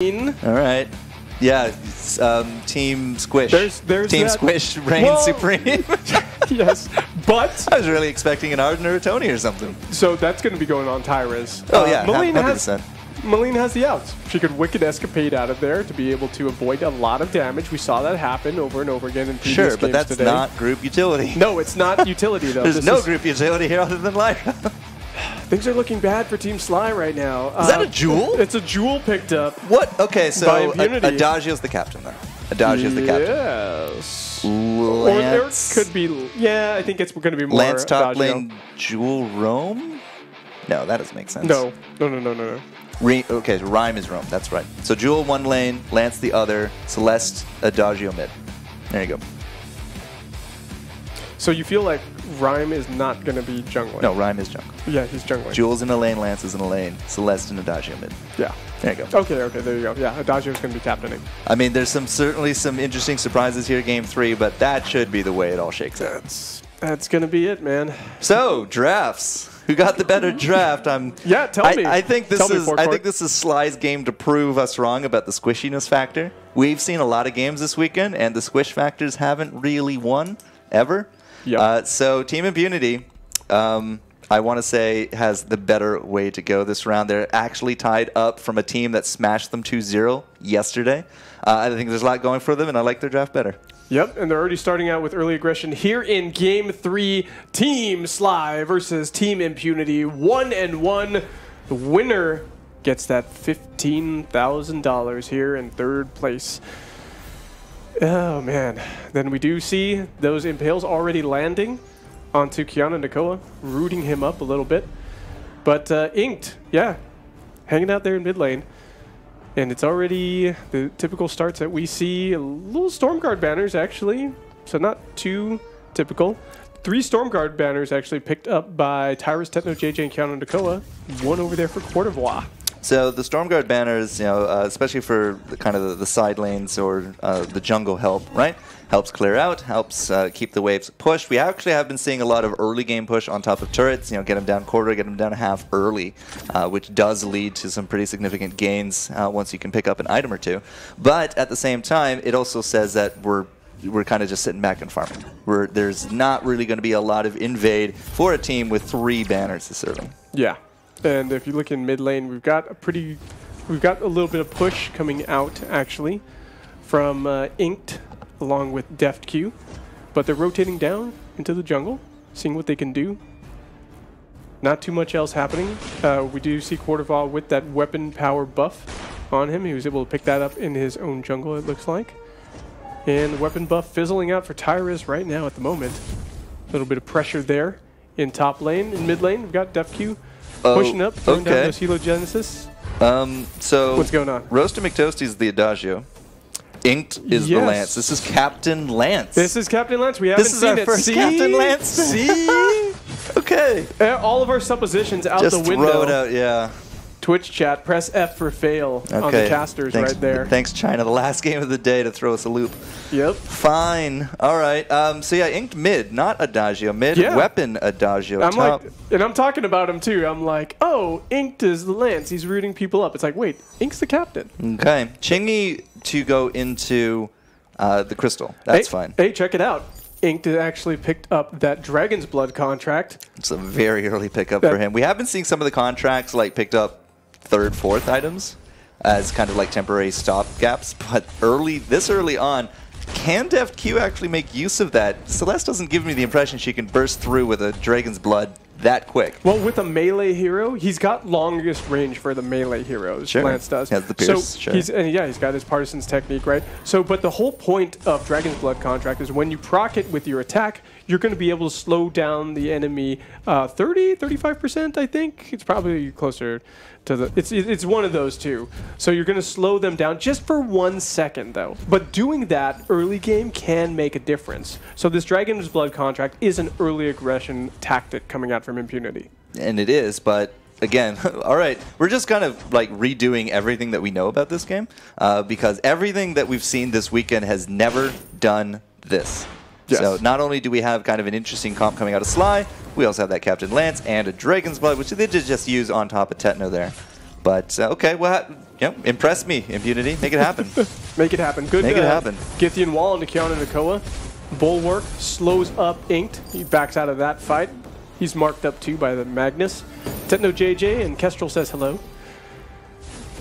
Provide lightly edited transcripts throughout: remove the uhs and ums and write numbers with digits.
All right. Yeah, Team Squish. There's Team that. Squish reigns supreme. Yes, but I was really expecting an Arden or a Tony or something. so that's going to be going on Tyra's. Oh yeah, Malene 100%. has the outs. She could Wicked Escapade out of there to be able to avoid a lot of damage. We saw that happen over and over again in previous games Sure, but that's today. not group utility. No, it's not utility though. There's no group utility here other than Lyra. Things are looking bad for Team SLY right now. Is that a jewel? It's a jewel picked up. What? Okay, so By IMPUNITY. Adagio's the captain, though. Adagio's the captain. Yes. Lance, Or there could be. Yeah, I think it's going to be more. Lance top Adagio. lane, Jewel Rome? No, that doesn't make sense. No. Okay, so Rhyme is Rome. That's right. So Jewel one lane, Lance the other, Celeste, Adagio mid. There you go. So you feel like Rhyme is not going to be jungling? No, Rhyme is jungle. Yeah, he's jungling. Jewel's in a lane, Lance is in a lane, Celeste and Adagio mid. Yeah. There you go. Okay, there you go. Yeah, Adagio's going to be captaining. I mean, there's certainly some interesting surprises here, Game 3, but that should be the way it all shakes out. That's going to be it, man. So, drafts. Who got the better draft? Yeah, tell me. I think this is Fork. I think this is Sly's game to prove us wrong about the squishiness factor. We've seen a lot of games this weekend, and the squish factors haven't really won ever. Yep. So Team IMPUNITY, I want to say, has the better way to go this round. They're actually tied up from a team that smashed them 2-0 yesterday. I think there's a lot going for them, and I like their draft better. Yep, and they're already starting out with early aggression here in Game 3. Team SLY versus Team IMPUNITY. 1-1. The winner gets that $15,000 here in third place. Oh, man. Then we do see those impales already landing onto Kiana Nakoa, rooting him up a little bit. But Inked, yeah, hanging out there in mid lane. And it's already the typical starts that we see. A little Stormguard banners, actually. So not too typical. 3 Stormguard banners actually picked up by Tyrus, Tetno, JJ, and Kiana Nakoa. 1 over there for Courtevoix. So the Stormguard banners, especially for the side lanes or the jungle help, right? Helps clear out, helps keep the waves pushed. We actually have been seeing a lot of early game push on top of turrets, get them down quarter, get them down a half early, which does lead to some pretty significant gains once you can pick up an item or two. But at the same time, it also says that we're kind of just sitting back and farming. There's not really going to be a lot of invade for a team with 3 banners this early. Yeah. And if you look in mid lane, we've got a little bit of push coming out actually from Inked along with Deft Q, but they're rotating down into the jungle, seeing what they can do. Not too much else happening. We do see Courtevoix with that weapon power buff on him. He was able to pick that up in his own jungle, it looks like. And the weapon buff fizzling out for Tyrus right now at the moment. A little bit of pressure there in top lane. In mid lane, we've got Deft Q pushing up, throwing down those Helogenesis. So what's going on? Roaster McToasty is the Adagio. Inked is the Lance. This is Captain Lance. This is Captain Lance. We haven't seen it. This is our first Captain Lance. See? Okay. All of our suppositions out Just the window. throw it out, yeah. Twitch chat, press F for fail on the casters right there. Thanks, China. The last game of the day to throw us a loop. Yep. Fine. All right. So yeah, Inked mid, not Adagio. Mid, weapon Adagio. I'm top. and I'm talking about him too. I'm like, oh, Inked is the Lance. He's rooting people up. It's like, wait, Inked's the captain. Okay. Chingy to go into the Crystal. That's fine. Hey, check it out. Inked actually picked up that Dragon's Blood contract. It's a very early pickup for him. We have been seeing some of the contracts picked up 3rd, 4th items as kind of like temporary stop gaps, but this early on, can Deft Q actually make use of that? Celeste doesn't give me the impression she can burst through with a Dragon's Blood that quick. Well, with a melee hero, he's got longest range for the melee heroes. Sure. Lance does. He has the pierce. So he's got his Partisan's technique, right? So, but the whole point of Dragon's Blood contract is when you proc it with your attack, you're going to be able to slow down the enemy 35%, I think. It's probably closer to the... It's one of those two. So you're going to slow them down just for 1 second, though. But doing that early game can make a difference. So this Dragon's Blood contract is an early aggression tactic coming out from IMPUNITY. And it is, but... Again, all right, we're just kind of redoing everything that we know about this game because everything that we've seen this weekend has never done this. Yes. So not only do we have kind of an interesting comp coming out of SLY, we also have that Captain Lance and a Dragon's Blood, which they did just use on top of Tetno there. But okay, well, impress me, Impunity. Make it happen. Make it happen. Good. Make it happen. Githian Wall into Kiana Nakoa. Bulwark slows up Inked. He backs out of that fight. He's marked up too by the Magnus. Techno JJ and Kestrel says hello.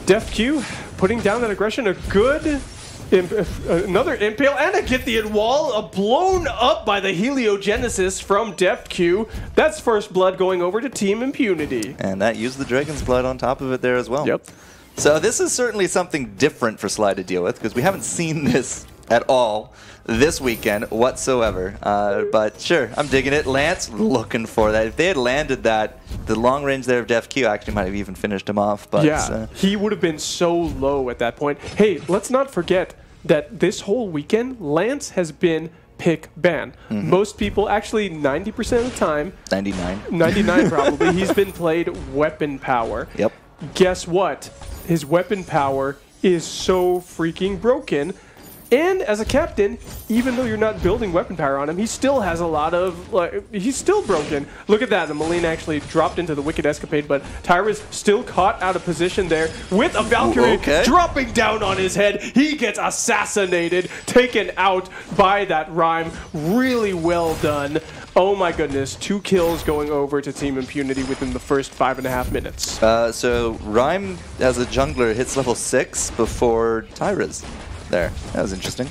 Deft Q putting down that aggression. A good, another Impale and a Githian Wall. Blown up by the Heliogenesis from Deft Q. That's first blood going over to Team Impunity. And that used the Dragon's Blood on top of it there as well. Yep. So this is certainly something different for SLY to deal with because we haven't seen this at all this weekend whatsoever. But sure, I'm digging it. Lance looking for that. If they had landed that, the long range there of Def Q actually might have even finished him off. But yeah, he would have been so low at that point. Hey, let's not forget that this whole weekend, Lance has been pick ban. Most people, actually 90% of the time, 99 probably, he's been played weapon power. Yep. Guess what? His weapon power is so freaking broken. And as a captain, even though you're not building weapon power on him, he still has a lot of, he's still broken. Look at that, the Malign actually dropped into the Wicked Escapade, but Tyra's still caught out of position there with a Valkyrie dropping down on his head. He gets assassinated, taken out by that Rhyme. Really well done. Oh my goodness, 2 kills going over to Team Impunity within the first 5.5 minutes. So Rhyme, as a jungler, hits level 6 before Tyra's. There. That was interesting.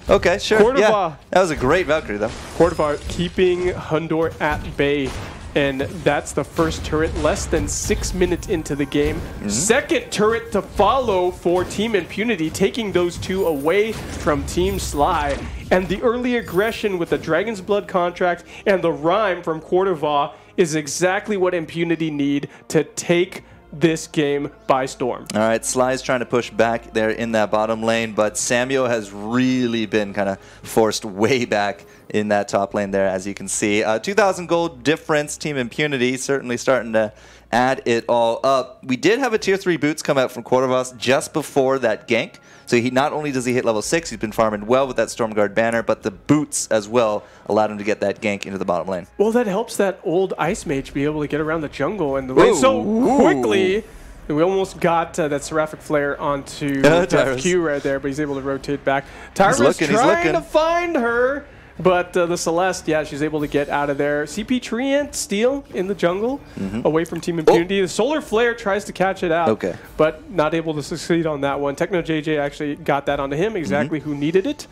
Okay, sure. Yeah, that was a great Valkyrie, though. Cordovar keeping Hundor at bay. And that's the first turret less than 6 minutes into the game. Second turret to follow for Team Impunity, taking those 2 away from Team SLY. And the early aggression with the Dragon's Blood contract and the Rhyme from Cordovar is exactly what Impunity need to take this game by storm. All right, SLY's trying to push back there in that bottom lane, but Samuel has really been kind of forced way back in that top lane there, as you can see. 2,000 gold difference, Team Impunity certainly starting to add it all up. We did have a tier 3 boots come out from Cordovar just before that gank. So he not only does he hit level 6, he's been farming well with that Stormguard banner, but the boots as well allowed him to get that gank into the bottom lane. Well, that helps that old Ice Mage be able to get around the jungle and the lane so quickly. We almost got that Seraphic Flare onto Def Q right there, but he's able to rotate back. Tyra's trying to find her, but the Celeste, yeah, she's able to get out of there. CP Treant Steel in the jungle, away from Team Impunity. The Solar Flare tries to catch it out, but not able to succeed on that one. Techno JJ actually got that onto him, exactly who needed it.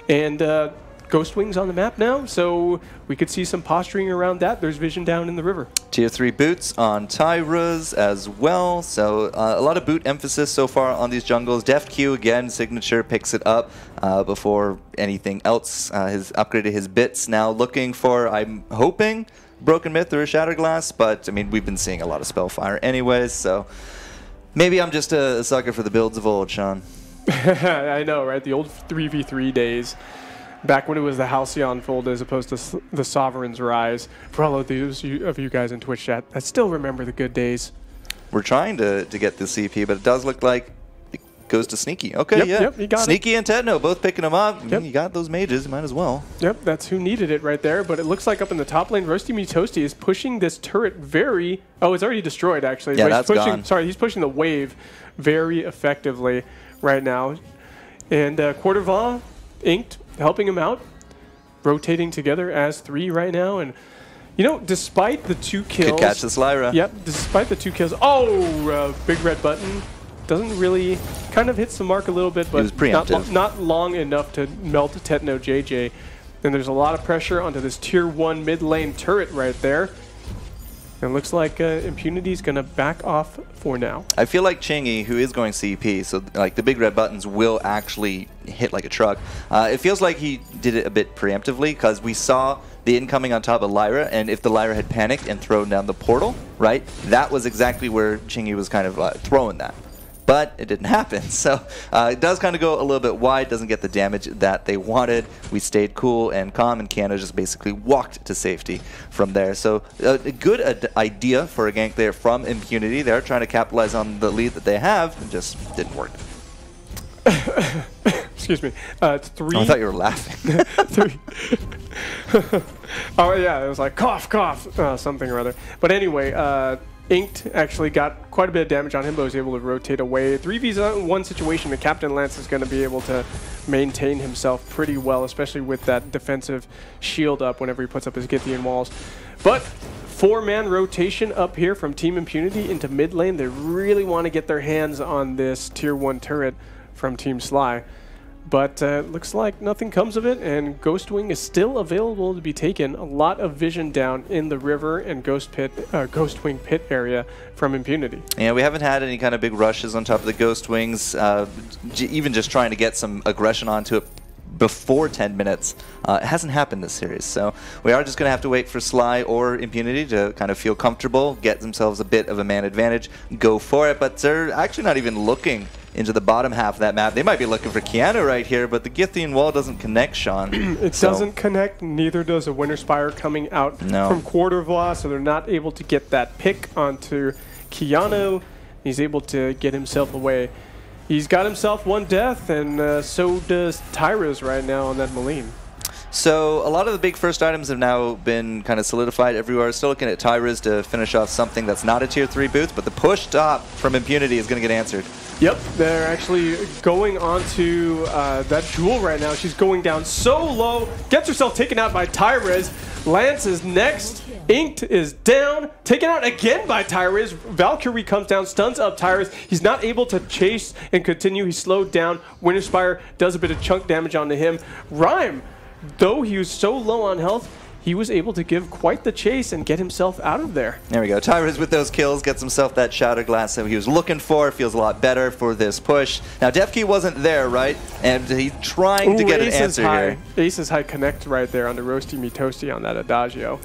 And Ghost Wings on the map now, so we could see some posturing around that. There's vision down in the river. Tier 3 boots on Tyra's as well, so a lot of boot emphasis so far on these jungles. Deft Q again, signature picks it up before anything else. Has upgraded his bits now, looking for, I'm hoping, Broken Myth or a Shatterglass, but I mean, we've been seeing a lot of Spellfire anyways, so maybe I'm just a sucker for the builds of old, Sean. I know, right? The old 3v3 days. Back when it was the Halcyon Fold as opposed to the Sovereign's Rise. For all of those of you guys in Twitch chat, I still remember the good days. We're trying to get the CP, but it does look like it goes to Sneaky. Okay, Yep, you got Sneaky and Tetno both picking them up. You got those mages, you might as well. Yep, that's who needed it right there. But it looks like up in the top lane, Roasty Me Toasty is pushing this turret very... Oh, it's already destroyed, actually. Yeah, that's gone. Sorry, he's pushing the wave very effectively right now. And Cordovar, Inked, helping him out, rotating together as 3 right now, and you know, despite the 2 kills, could catch this Lyra. Yep, despite the 2 kills. Oh, big red button doesn't really, kind of hits the mark a little bit, but not long enough to melt Tetno JJ. And there's a lot of pressure onto this tier 1 mid lane turret right there. And it looks like Impunity's going to back off for now. I feel like Chingy, who is going CP, so like the big red buttons will actually hit like a truck. It feels like he did it a bit preemptively because we saw the incoming on top of Lyra, and if the Lyra had panicked and thrown down the portal, right, that was exactly where Chingy was kind of throwing that. But it didn't happen, so it does kind of go a little bit wide, doesn't get the damage that they wanted. We stayed cool and calm, and Kiana just basically walked to safety from there. So a good idea for a gank there from Impunity. They're trying to capitalize on the lead that they have, and just didn't work. Excuse me. It's 3. Oh, I thought you were laughing. 3. Oh, yeah, it was like cough, cough, something or other. But anyway, Inked actually got quite a bit of damage on him, but was able to rotate away. 3v1 situation, the Captain Lance is going to be able to maintain himself pretty well, especially with that defensive shield up whenever he puts up his Githian walls. But 4-man rotation up here from Team Impunity into mid lane. They really want to get their hands on this tier 1 turret from Team SLY. But looks like nothing comes of it, and Ghostwing is still available to be taken. A lot of vision down in the river and Ghostwing pit area from Impunity. Yeah, we haven't had any kind of big rushes on top of the Ghostwings, even just trying to get some aggression onto it before 10 minutes. It hasn't happened this series, so we are just going to have to wait for SLY or Impunity to kind of feel comfortable, get themselves a bit of a man advantage, go for it, but they're actually not even looking into the bottom half of that map. They might be looking for Keanu right here, but the Githian wall doesn't connect, Sean. It doesn't connect, neither does a Winter Spire coming out from Quartervois, so they're not able to get that pick onto Keanu. He's able to get himself away. He's got himself 1 death, and so does Tyra's right now on that Malign. So a lot of the big first items have now been kind of solidified everywhere. Still looking at Tyra's to finish off something that's not a tier 3 boots, but the push top from Impunity is going to get answered. Yep, they're actually going on to that Jewel right now. She's going down so low, gets herself taken out by Tyra's. Lance is next. Inked is down, taken out again by Tyra's. Valkyrie comes down, stuns up Tyra's. He's not able to chase and continue. He's slowed down. Winter Spire does a bit of chunk damage onto him. Rhyme, though he was so low on health, he was able to give quite the chase and get himself out of there. There we go. Tyra's with those kills gets himself that Shatter Glass that he was looking for. Feels a lot better for this push. Now, Defkey wasn't there, right? And he's trying to get an answer here. Ace's high connect right there on the Roasty Me Toasty on that Adagio.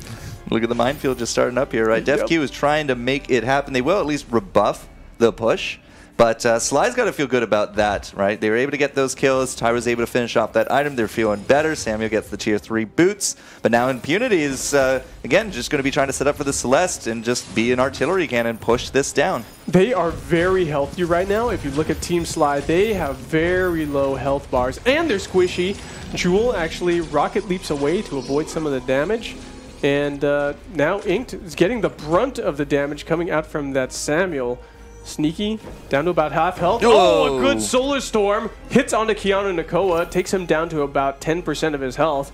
Look at the minefield just starting up here, right? Yep. Defkey was trying to make it happen. They will at least rebuff the push. But SLY's got to feel good about that, right? They were able to get those kills. Tyra's able to finish off that item. They're feeling better. Samuel gets the tier 3 boots. But now Impunity is, again, just going to be trying to set up for the Celeste and just be an artillery cannon, push this down. They are very healthy right now. If you look at Team SLY, they have very low health bars, and they're squishy. Jewel actually rocket leaps away to avoid some of the damage. And now Inked is getting the brunt of the damage coming out from that Samuel. Sneaky, down to about half health. Whoa. Oh, a good Solar Storm. Hits onto Keanu Nakoa, takes him down to about 10% of his health.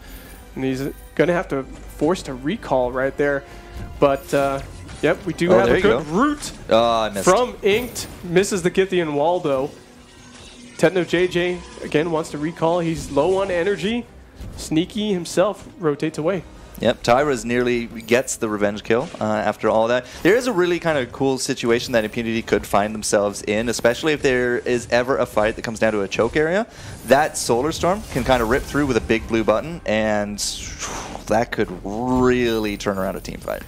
And he's going to have to force to recall right there. But, yep, we do have a good root from Inked. Misses the Githian wall, though. Techno JJ, again, wants to recall. He's low on energy. Sneaky himself rotates away. Yep, Tyra's nearly gets the revenge kill after all that. There is a really kind of cool situation that Impunity could find themselves in, especially if there is ever a fight that comes down to a choke area. That Solar Storm can kind of rip through with a big blue button, and that could really turn around a team fight.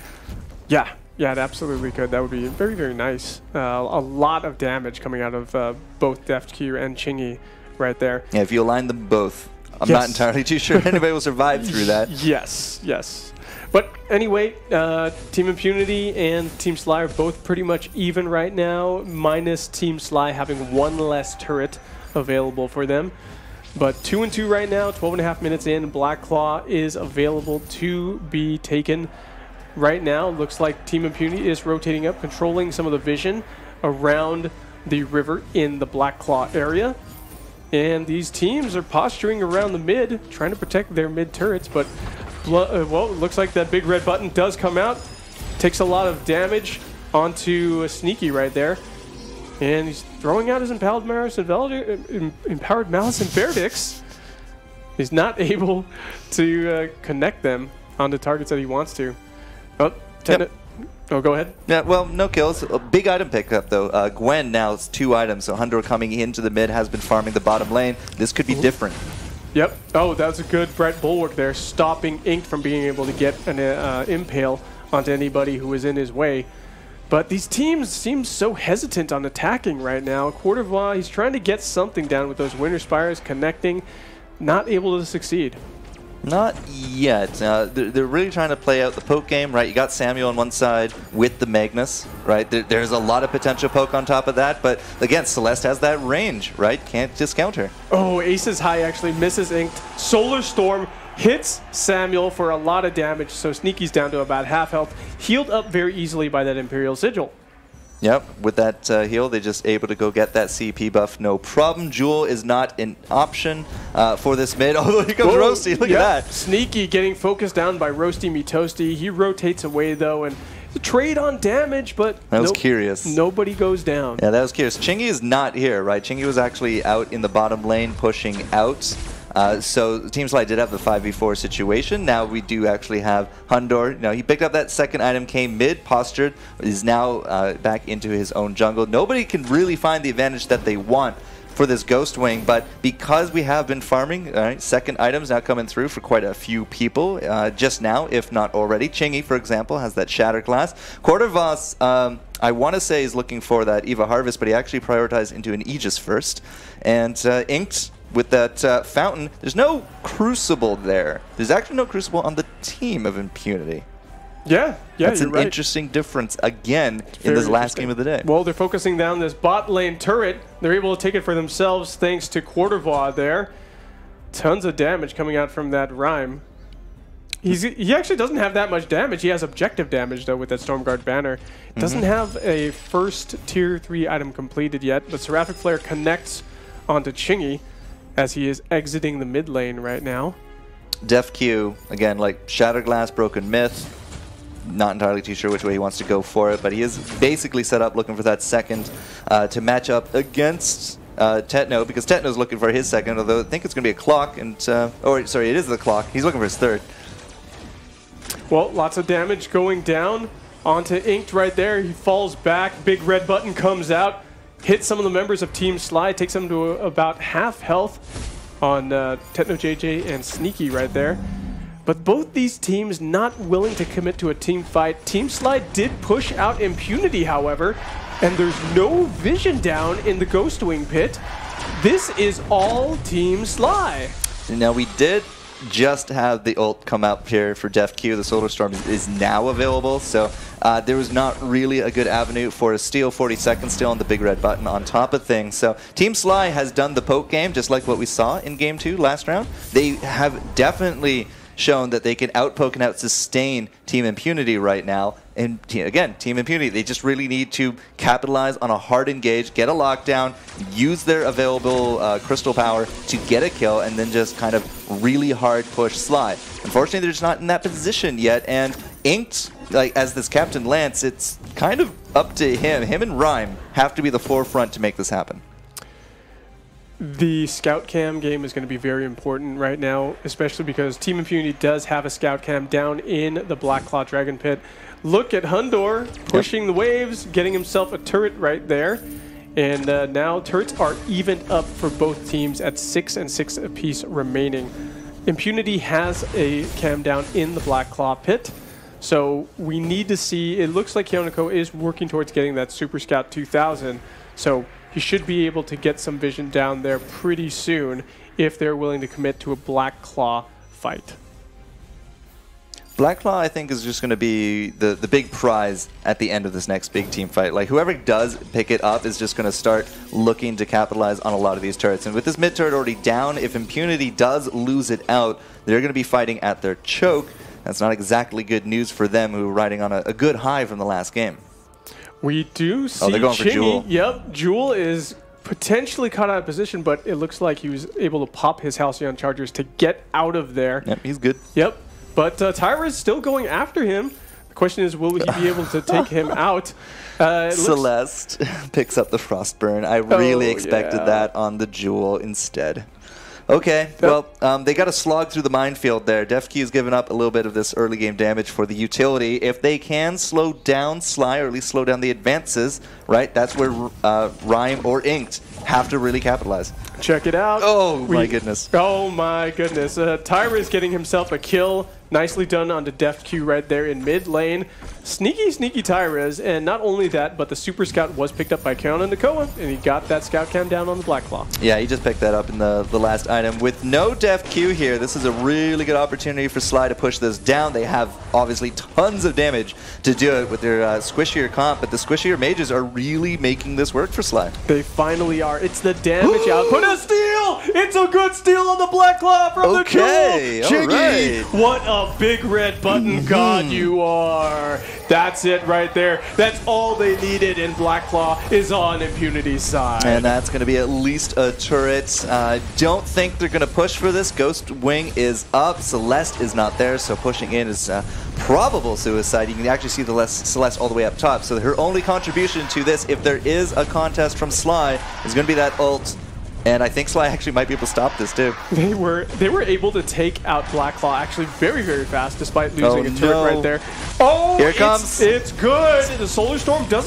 Yeah, it absolutely could. That would be very, very nice. A lot of damage coming out of both Defkey and Chingy right there. Yeah, if you align them both, I'm not entirely too sure anybody will survive through that. Yes. But anyway, Team Impunity and Team SLY are both pretty much even right now, minus Team SLY having 1 less turret available for them. But 2-2 right now, 12.5 minutes in. Black Claw is available to be taken right now. Looks like Team Impunity is rotating up, controlling some of the vision around the river in the Black Claw area. And these teams are posturing around the mid, trying to protect their mid turrets, but well, it looks like that big red button does come out. Takes a lot of damage onto Sneaky right there. And he's throwing out his Empowered Malice and Verdicts. He's not able to connect them onto targets that he wants to. Oh, Oh, go ahead. Yeah, well, no kills. A big item pickup, though. Gwen now is 2 items, so Hundor coming into the mid has been farming the bottom lane. This could be different. Yep. Oh, that's a good Brett Bulwark there, stopping Inked from being able to get an impale onto anybody who was in his way. But these teams seem so hesitant on attacking right now. Quartervois, he's trying to get something down with those Winter Spires connecting, not able to succeed. Not yet. They're really trying to play out the poke game, right? You got Samuel on one side with the Magnus, right? There's a lot of potential poke on top of that, but again, Celeste has that range, right? Can't discount her. Oh, Ace's High actually misses Inked. Solar Storm hits Samuel for a lot of damage, so Sneaky's down to about half health, healed up very easily by that Imperial Sigil. Yep, with that heal, they're just able to go get that CP buff, no problem. Jewel is not an option for this mid, although here comes Roasty, look at that. Sneaky getting focused down by Roasty Me Toasty. He rotates away though, and the trade on damage, but that was curious. Nobody goes down. Yeah, that was curious. Chingy is not here, right? Chingy was actually out in the bottom lane pushing out. So Team SLY did have the 5v4 situation. Now we do actually have Hundor. You know, he picked up that second item, came mid, postured, is now back into his own jungle. Nobody can really find the advantage that they want for this Ghost Wing, but because we have been farming, second items now coming through for quite a few people just now, if not already. Chingy, for example, has that Shatter Glass. Quartervoss, I want to say, is looking for that Eva Harvest, but he actually prioritized into an Aegis first. And Inked, with that fountain, there's no Crucible there. There's actually no Crucible on the team of Impunity. Yeah, that's an right. Interesting difference again in this last game of the day. Well, they're focusing down this bot lane turret. They're able to take it for themselves thanks to Quartervois there. Tons of damage coming out from that Rhyme. He actually doesn't have that much damage. He has objective damage though with that Stormguard banner. Doesn't have a first tier 3 item completed yet, but Seraphic Flare connects onto Chingy as he is exiting the mid lane right now. Def Q, again, like Shatterglass, Broken Myth. Not entirely too sure which way he wants to go for it, but he is basically set up looking for that second to match up against Tetno, because Tetno's looking for his second, although I think it's going to be a clock, and sorry, it is the clock. He's looking for his third. Well, lots of damage going down onto Inked right there. He falls back, big red button comes out, hits some of the members of Team SLY, takes them to about half health on Tetno JJ and Sneaky right there. But both these teams not willing to commit to a team fight. Team SLY did push out Impunity, however, and there's no vision down in the Ghost Wing pit. This is all Team SLY. Now we did just have the ult come out here for Def Q. The Solar Storm is now available, so there was not really a good avenue for a steal. 40 seconds still on the big red button on top of things. So Team SLY has done the poke game, just like what we saw in Game 2 last round. They have definitely shown that they can outpoke and out-sustain Team Impunity right now. And again, Team Impunity, they just really need to capitalize on a hard engage, get a lockdown, use their available crystal power to get a kill, and then just kind of really hard push SLY. Unfortunately, they're just not in that position yet, and Inked, like as this Captain Lance, it's kind of up to him. Him and Rhyme have to be the forefront to make this happen. The scout cam game is going to be very important right now, especially because Team Impunity does have a scout cam down in the Blackclaw Dragon Pit. Look at Hundor pushing the waves, getting himself a turret right there. And now turrets are evened up for both teams at 6 and 6 apiece remaining. Impunity has a cam down in the Blackclaw Pit. So we need to see, it looks like Hyoniko is working towards getting that Super Scout 2000. So he should be able to get some vision down there pretty soon if they're willing to commit to a Blackclaw fight. Blackclaw, I think, is just going to be the big prize at the end of this next big team fight. Like, whoever does pick it up is just going to start looking to capitalize on a lot of these turrets. And with this mid turret already down, if Impunity does lose it out, they're going to be fighting at their choke. That's not exactly good news for them, who are riding on a good high from the last game. We do see they're going for Jewel. Yep, Jewel is potentially caught out of position, but it looks like he was able to pop his Halcyon Chargers to get out of there. Yep, he's good. Yep, but Tyra is still going after him. The question is, will he be able to take him out? Celeste picks up the Frostburn. I really expected that on the Jewel instead. Okay, well, they got to slog through the minefield there. Def Q has given up a little bit of this early game damage for the utility. If they can slow down SLY, or at least slow down the advances, right, that's where Rhyme or Inked have to really capitalize. Check it out. Oh, my goodness. Oh, my goodness. Tyra is getting himself a kill. Nicely done on the deft Q right there in mid lane. Sneaky, sneaky Tyrez, and not only that, but the Super Scout was picked up by Keanu Nakoa, and he got that Scout Cam down on the Black Claw. Yeah, he just picked that up in the last item. With no def Q here, this is a really good opportunity for SLY to push this down. They have obviously tons of damage to do it with their squishier comp, but the squishier mages are really making this work for SLY. They finally are. It's the damage output. A steal! It's a good steal on the Black Claw from the Jewel. Jiggy! Right. What a big red button god you are. That's it right there. That's all they needed, and Black Claw is on Impunity's side. And that's going to be at least a turret. Don't think they're going to push for this. Ghost Wing is up. Celeste is not there, so pushing in is probable suicide. You can actually see the Celeste all the way up top. So her only contribution to this, if there is a contest from SLY, is going to be that ult. And I think SLY actually might be able to stop this too. They were able to take out Black Claw actually very, very fast, despite losing a turret right there. Oh, here it comes. It's good. The Solar Storm does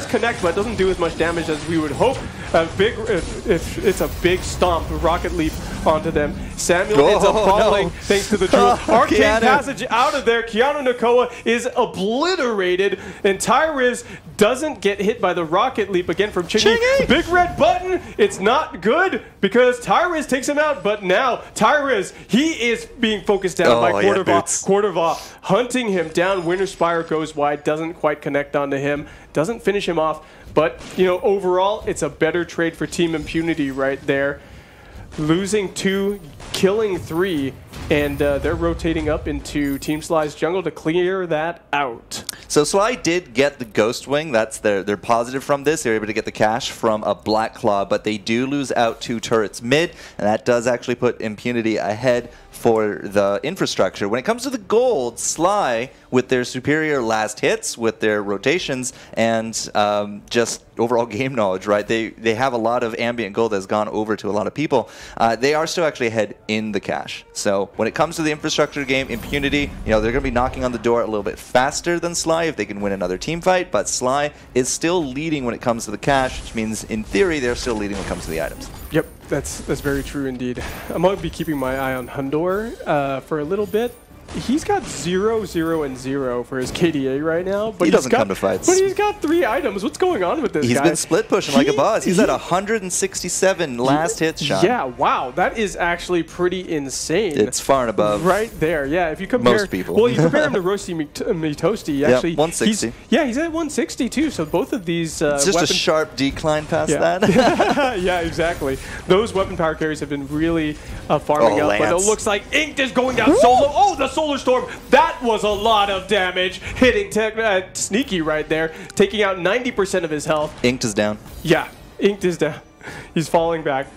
connect, but it doesn't do as much damage as we would hope. It's a big stomp, rocket leap onto them. Samuel ends up falling thanks to the Jewel. Arcane Passage out of there. Keanu Nakoa is obliterated, and Tyrez doesn't get hit by the rocket leap again from Chingy. Big red button. It's not good because Tyrez takes him out, but now Tyrez, he is being focused down by Quarterva. Quarterva hunting him down. Winter Spire goes wide, doesn't quite connect onto him, doesn't finish him off. But, you know, overall, it's a better trade for Team Impunity right there. Losing 2, killing 3, and they're rotating up into Team SLY's jungle to clear that out. So SLY did get the Ghost Wing. That's their positive from this. They're able to get the cash from a Black Claw, but they do lose out 2 turrets mid, and that does actually put Impunity ahead for the infrastructure. When it comes to the gold, SLY, with their superior last hits, with their rotations, and just overall game knowledge, right? They have a lot of ambient gold that's gone over to a lot of people. They are still actually ahead in the cash. So when it comes to the infrastructure game, Impunity, you know, they're going to be knocking on the door a little bit faster than SLY if they can win another team fight, but SLY is still leading when it comes to the cash, which means in theory they're still leading when it comes to the items. Yep, that's very true indeed. I'm going to be keeping my eye on Hundor for a little bit. He's got 0, 0, and 0 for his KDA right now. But he doesn't come to fights. But he's got 3 items. What's going on with this guy? He's been split pushing like a boss. He's at 167 last hit shot. Yeah, wow. That is actually pretty insane. It's far and above. Right there, yeah. If you compare... most people. Well, you compare him to Roasty Mitoasty. Actually, 160. He's at 160 too, so both of these it's just a sharp decline past that. Yeah, exactly. Those weapon power carries have been really farming up, but it looks like Inked is going down solo. Oh, the Solar Storm. That was a lot of damage, hitting Sneaky right there, taking out 90% of his health. Inked is down. Yeah, Inked is down. He's falling back.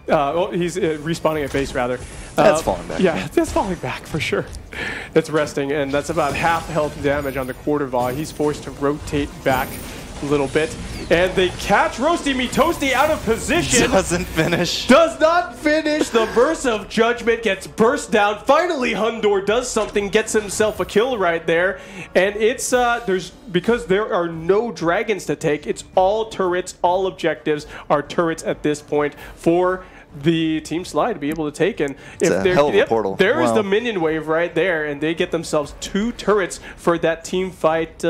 Well, he's respawning at base, rather. That's falling back. Yeah, that's falling back for sure. It's resting, and that's about half health damage on the Quarterva. He's forced to rotate back a little bit. And they catch Roasty Mitoasty out of position. Doesn't finish. Does not finish. The Verse of Judgment gets burst down. Finally, Hundor does something, gets himself a kill right there. And it's, because there are no dragons to take, it's all turrets, all objectives are turrets at this point for the Team SLY to be able to take. And it's a hell of a portal. There is the minion wave right there, and they get themselves 2 turrets for that team fight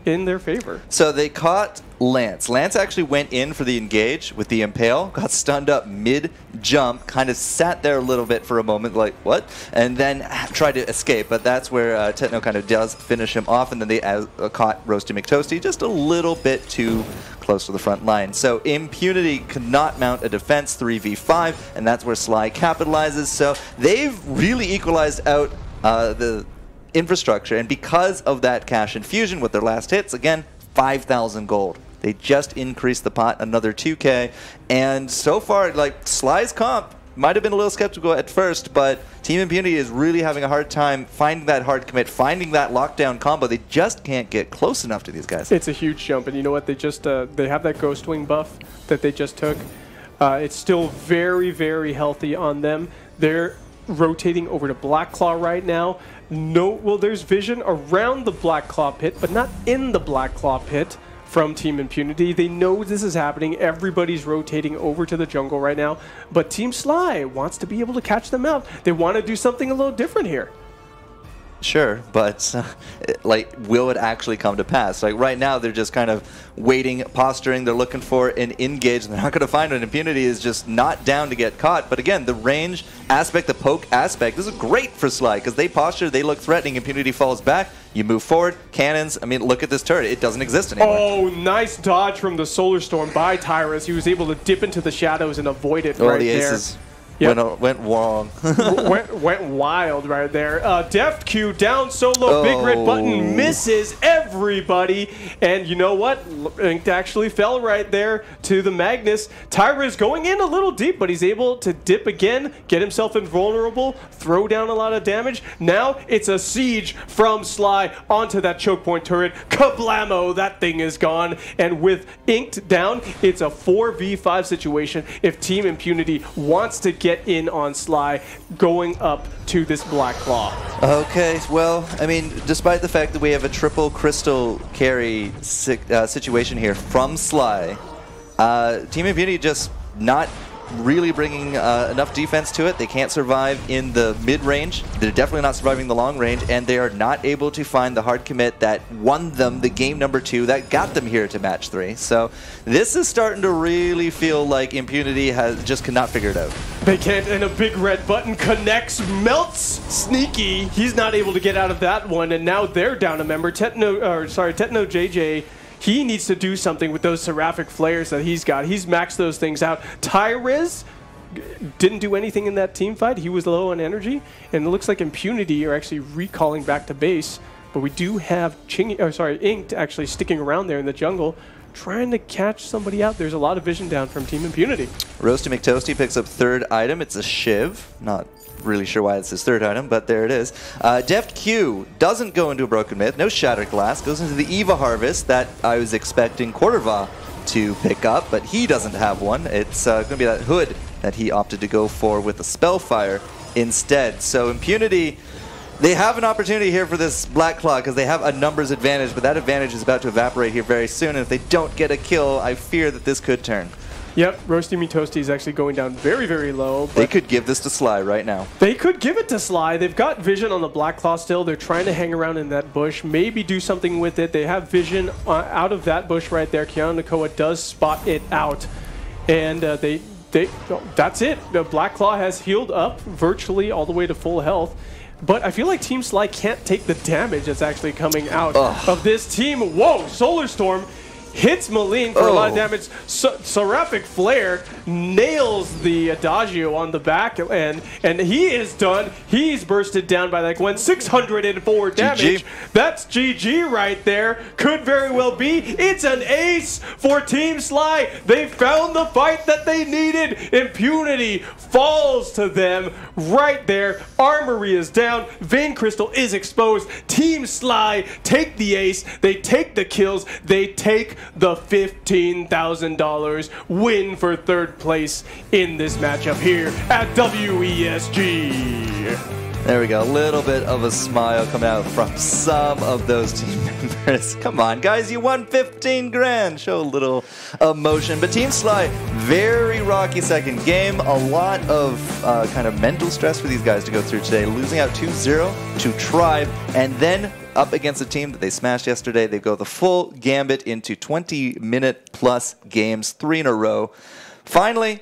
in their favor. So they caught Lance. Lance actually went in for the engage with the Impale, got stunned up mid-jump, kind of sat there a little bit for a moment, like, what? And then tried to escape, but that's where Techno kind of does finish him off, and then they caught Roasty McToasty just a little bit too close to the front line. So Impunity could not mount a defense 3v5, and that's where SLY capitalizes. So they've really equalized out the infrastructure, and because of that cash infusion with their last hits, again, 5,000 gold. They just increased the pot another 2K, and so far, like, SLY's comp might have been a little skeptical at first, but Team Impunity is really having a hard time finding that hard commit, finding that lockdown combo. They just can't get close enough to these guys. It's a huge jump, and you know what? They just they have that Ghost Wing buff that they just took. It's still very, very healthy on them. They're rotating over to Black Claw right now. Well, there's vision around the Black Claw pit, but not in the Black Claw pit from Team Impunity. They know this is happening. Everybody's rotating over to the jungle right now, but Team SLY wants to be able to catch them out. They want to do something a little different here. Sure, but like, will it actually come to pass? Like right now, they're just kind of waiting, posturing. They're looking for an engage, and they're not going to find it. Impunity is just not down to get caught. But again, the range aspect, the poke aspect, this is great for SLY because they posture, they look threatening. Impunity falls back. You move forward, cannons. I mean, look at this turret. It doesn't exist anymore. Oh, nice dodge from the Solar Storm by Tyrus. He was able to dip into the shadows and avoid it right the there. aces. Yep. Went wrong. went wild right there. Deft Q down so low. Big red button misses everybody. And you know what? Ink actually fell right there to the Magnus. Tyrus going in a little deep, but he's able to dip again, get himself invulnerable, throw down a lot of damage. Now it's a siege from SLY onto that choke point turret. Kablamo, that thing is gone. And with Inked down, it's a 4v5 situation if Team Impunity wants to get in on SLY going up to this Black Claw. Okay, well, I mean, despite the fact that we have a triple crystal carry situation here from SLY, Team Impunity just not really bringing enough defense to it. They can't survive in the mid-range. They're definitely not surviving the long range, and they are not able to find the hard commit that won them the game number 2 that got them here to match 3. So this is starting to really feel like Impunity just cannot figure it out. They can't, and a big red button connects, melts Sneaky. He's not able to get out of that one, and now they're down a member. Tetno JJ, he needs to do something with those Seraphic Flares that he's got. He's maxed those things out. Tyrus didn't do anything in that team fight. He was low on energy, and it looks like Impunity are actually recalling back to base. But we do have Inked actually sticking around there in the jungle, trying to catch somebody out. There's a lot of vision down from Team Impunity. Roasty McToasty picks up 3rd item. It's a Shiv. Not really sure why it's his 3rd item, but there it is. Deft Q doesn't go into a Broken Myth. No Shattered Glass. Goes into the Eva Harvest that I was expecting Quarterva to pick up, but he doesn't have one. It's going to be that Hood that he opted to go for with the Spellfire instead. So Impunity, they have an opportunity here for this Black Claw because they have a numbers advantage, but that advantage is about to evaporate here very soon, and if they don't get a kill, I fear that this could turn. Yep, Roasty Me Toasty is actually going down very, very low. They could give this to SLY right now. They could give it to SLY. They've got vision on the Black Claw still. They're trying to hang around in that bush, maybe do something with it. They have vision out of that bush right there. Keanu Nakoa does spot it out. And that's it. The Black Claw has healed up virtually all the way to full health. But I feel like Team SLY can't take the damage that's actually coming out of this team. Whoa, Solar Storm hits Malign for a lot of damage. Seraphic Flare nails the Adagio on the back end, and he is done. He's bursted down by that Gwen. 604 damage. GG. That's GG right there. Could very well be. It's an ace for Team SLY. They found the fight that they needed. Impunity falls to them right there. Armory is down. Vein Crystal is exposed. Team SLY take the ace. They take the kills. They take the $15,000 win for 3rd place in this matchup here at WESG. There we go. A little bit of a smile coming out from some of those team members. Come on, guys. You won 15 grand. Show a little emotion. But Team SLY, very rocky 2nd game. A lot of kind of mental stress for these guys to go through today. Losing out 2-0 to Tribe, and then up against a team that they smashed yesterday. They go the full gambit into 20-minute plus games, 3 in a row. Finally,